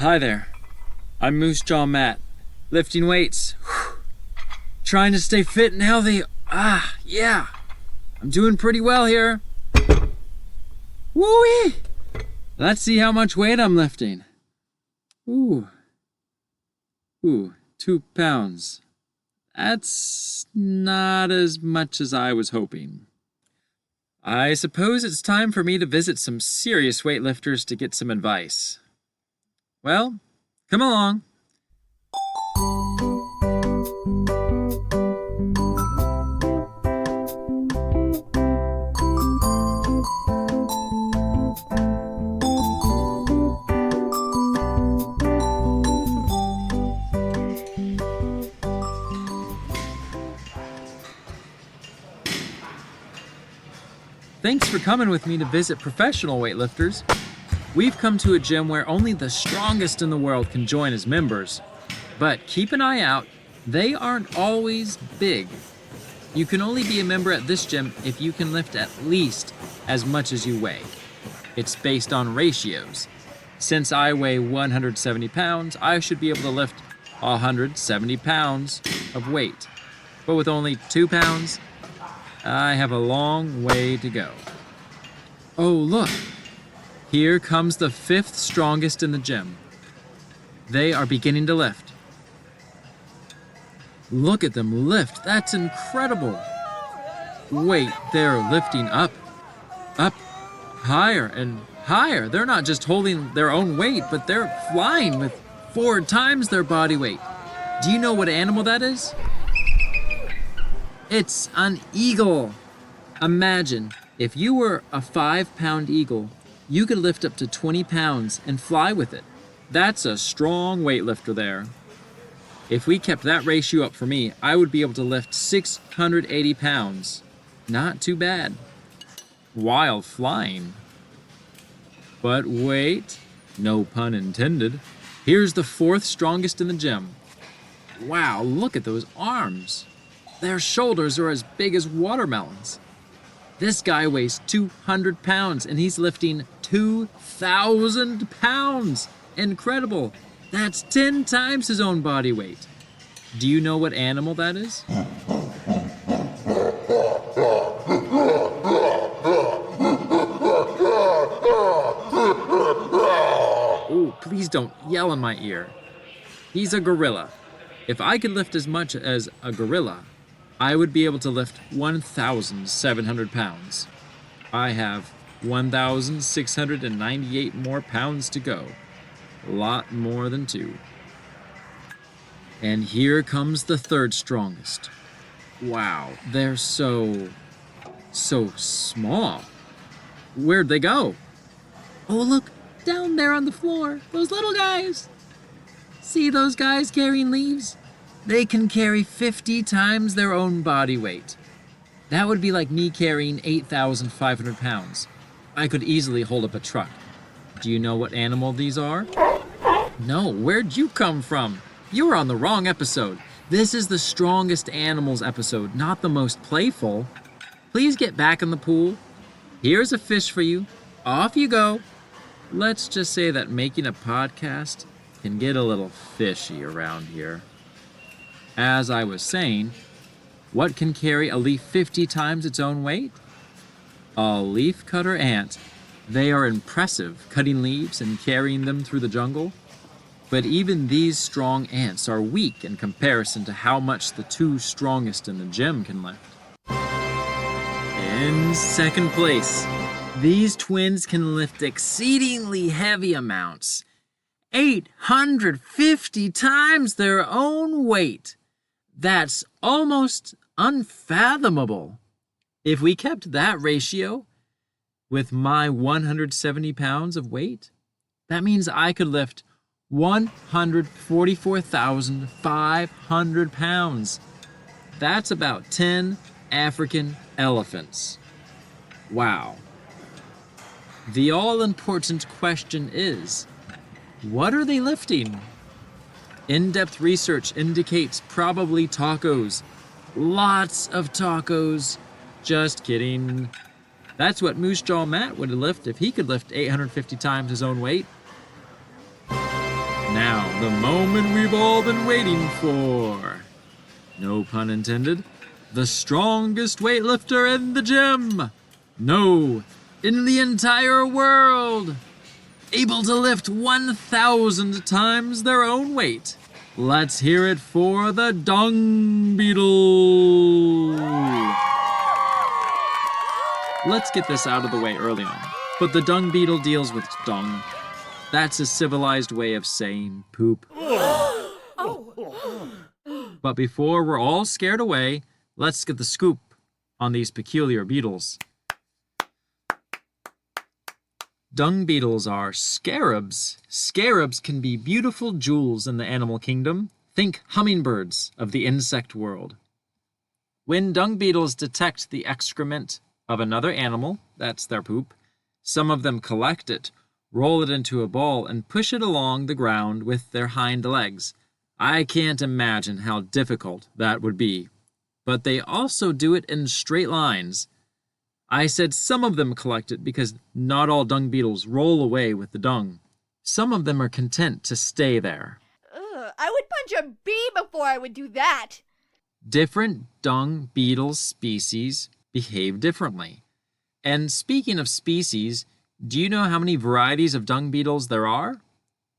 Hi there. I'm Moosejaw Matt, lifting weights. Trying to stay fit and healthy. Yeah. I'm doing pretty well here. Woo-wee! Let's see how much weight I'm lifting. Ooh, 2 pounds. That's not as much as I was hoping. I suppose it's time for me to visit some serious weightlifters to get some advice. Well, come along. Thanks for coming with me to visit professional weightlifters. We've come to a gym where only the strongest in the world can join as members. But keep an eye out, they aren't always big. You can only be a member at this gym if you can lift at least as much as you weigh. It's based on ratios. Since I weigh 170 pounds, I should be able to lift 170 pounds of weight. But with only 2 pounds, I have a long way to go. Oh, look. Here comes the 5th strongest in the gym. They are beginning to lift. Look at them lift. That's incredible. Wait, they're lifting up, higher and higher. They're not just holding their own weight, but they're flying with 4 times their body weight. Do you know what animal that is? It's an eagle. Imagine if you were a 5-pound eagle, you could lift up to 20 pounds and fly with it. That's a strong weightlifter there. If we kept that ratio up for me, I would be able to lift 680 pounds. Not too bad. While flying. But wait, no pun intended. Here's the 4th strongest in the gym. Wow, look at those arms. Their shoulders are as big as watermelons. This guy weighs 200 pounds and he's lifting 2,000 pounds. Incredible. That's 10 times his own body weight. Do you know what animal that is? Oh, please don't yell in my ear. He's a gorilla. If I could lift as much as a gorilla, I would be able to lift 1,700 pounds. I have 1,698 more pounds to go. A lot more than 2. And here comes the 3rd strongest. Wow, they're so small. Where'd they go? Oh, look, down there on the floor, those little guys. See those guys carrying leaves? They can carry 50 times their own body weight. That would be like me carrying 8,500 pounds. I could easily hold up a truck. Do you know what animal these are? No, where'd you come from? You were on the wrong episode. This is the strongest animals episode, not the most playful. Please get back in the pool. Here's a fish for you. Off you go. Let's just say that making a podcast can get a little fishy around here. As I was saying, what can carry a leaf 50 times its own weight? A leafcutter ant. They are impressive, cutting leaves and carrying them through the jungle. But even these strong ants are weak in comparison to how much the 2 strongest in the gym can lift. In 2nd place, these twins can lift exceedingly heavy amounts. 850 times their own weight. That's almost unfathomable. If we kept that ratio with my 170 pounds of weight, that means I could lift 144,500 pounds. That's about 10 African elephants. Wow. The all-important question is, what are they lifting? In-depth research indicates probably tacos. Lots of tacos. Just kidding. That's what Moosejaw Matt would lift if he could lift 850 times his own weight. Now, the moment we've all been waiting for. No pun intended. The strongest weightlifter in the gym. No, in the entire world. Able to lift 1,000 times their own weight. Let's hear it for the Dung Beetle. Let's get this out of the way early on. But the Dung Beetle deals with dung. That's a civilized way of saying poop. But before we're all scared away, let's get the scoop on these peculiar beetles. Dung beetles are scarabs. Scarabs can be beautiful jewels in the animal kingdom. Think hummingbirds of the insect world. When dung beetles detect the excrement of another animal, that's their poop, some of them collect it, roll it into a ball, and push it along the ground with their hind legs. I can't imagine how difficult that would be. But they also do it in straight lines. I said some of them collect it because not all dung beetles roll away with the dung. Some of them are content to stay there. I would punch a bee before I would do that. Different dung beetle species behave differently. And speaking of species, do you know how many varieties of dung beetles there are?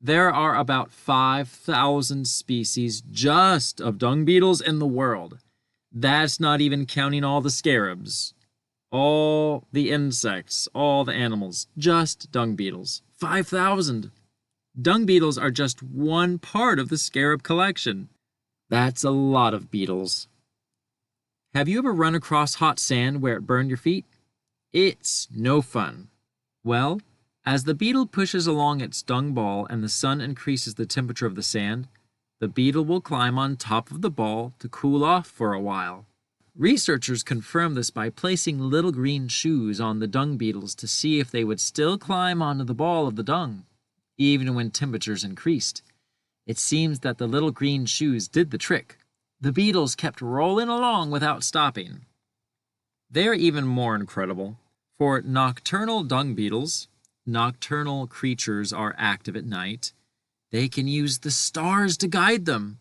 There are about 5,000 species just of dung beetles in the world. That's not even counting all the scarabs, all the insects, all the animals, just dung beetles. 5,000. Dung beetles are just one part of the scarab collection. That's a lot of beetles. Have you ever run across hot sand where it burned your feet? It's no fun. Well, as the beetle pushes along its dung ball and the sun increases the temperature of the sand, the beetle will climb on top of the ball to cool off for a while. Researchers confirmed this by placing little green shoes on the dung beetles to see if they would still climb onto the ball of the dung, even when temperatures increased. It seems that the little green shoes did the trick. The beetles kept rolling along without stopping. They're even more incredible. For nocturnal dung beetles, nocturnal creatures are active at night. They can use the stars to guide them.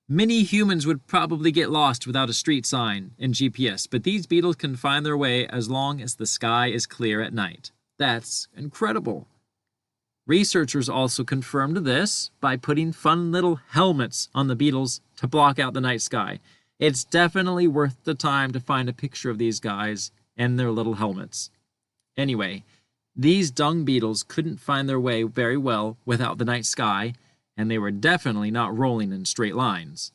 Many humans would probably get lost without a street sign and GPS, but these beetles can find their way as long as the sky is clear at night. That's incredible. Researchers also confirmed this by putting fun little helmets on the beetles to block out the night sky. It's definitely worth the time to find a picture of these guys and their little helmets. Anyway, these dung beetles couldn't find their way very well without the night sky, and they were definitely not rolling in straight lines.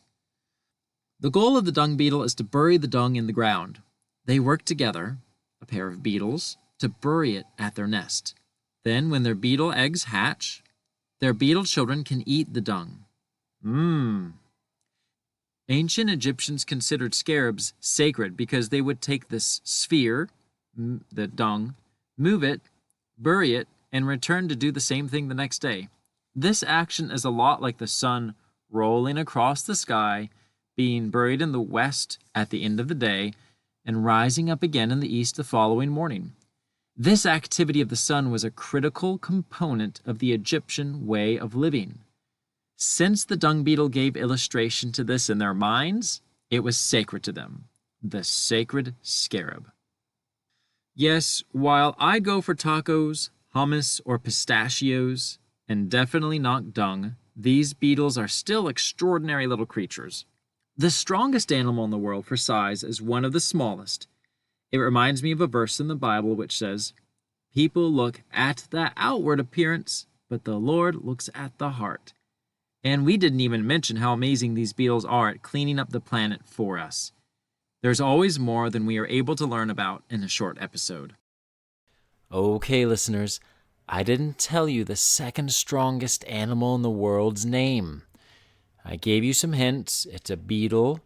The goal of the dung beetle is to bury the dung in the ground. They work together, a pair of beetles, to bury it at their nest. Then, when their beetle eggs hatch, their beetle children can eat the dung. Ancient Egyptians considered scarabs sacred because they would take this sphere, the dung, move it, bury it, and return to do the same thing the next day. This action is a lot like the sun rolling across the sky, being buried in the west at the end of the day, and rising up again in the east the following morning. This activity of the sun was a critical component of the Egyptian way of living. Since the dung beetle gave illustration to this in their minds, it was sacred to them, the sacred scarab. Yes, while I go for tacos, hummus, or pistachios, and definitely not dung, these beetles are still extraordinary little creatures. The strongest animal in the world for size is one of the smallest. It reminds me of a verse in the Bible which says, "People look at the outward appearance, but the Lord looks at the heart." And we didn't even mention how amazing these beetles are at cleaning up the planet for us. There's always more than we are able to learn about in a short episode. Okay, listeners, I didn't tell you the second strongest animal in the world's name. I gave you some hints. It's a beetle.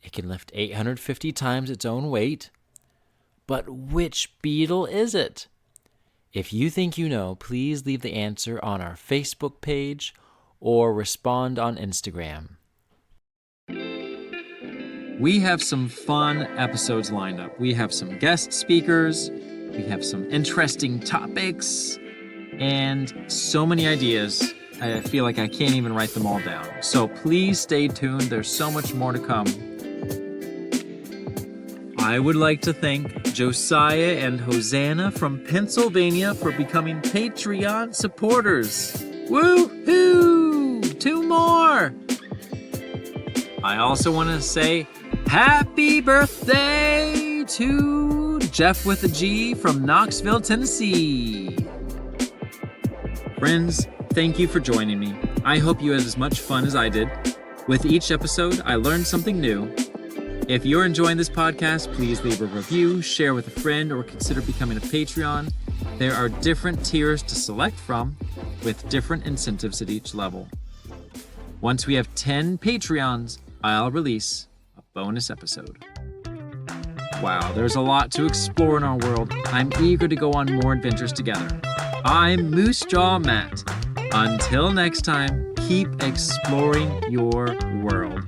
It can lift 850 times its own weight. But which beetle is it? If you think you know, please leave the answer on our Facebook page or respond on Instagram. We have some fun episodes lined up. We have some guest speakers, we have some interesting topics, and so many ideas I feel like I can't even write them all down. So please stay tuned. There's so much more to come. I would like to thank Josiah and Hosanna from Pennsylvania for becoming Patreon supporters. Woo-hoo! 2 more! I also want to say happy birthday to Jeff with a G from Knoxville, Tennessee. Friends, thank you for joining me. I hope you had as much fun as I did. With each episode, I learned something new. If you're enjoying this podcast, please leave a review, share with a friend, or consider becoming a Patreon. There are different tiers to select from, with different incentives at each level. Once we have 10 Patreons, I'll release a bonus episode. Wow, there's a lot to explore in our world. I'm eager to go on more adventures together. I'm Moosejaw Matt. Until next time, keep exploring your world.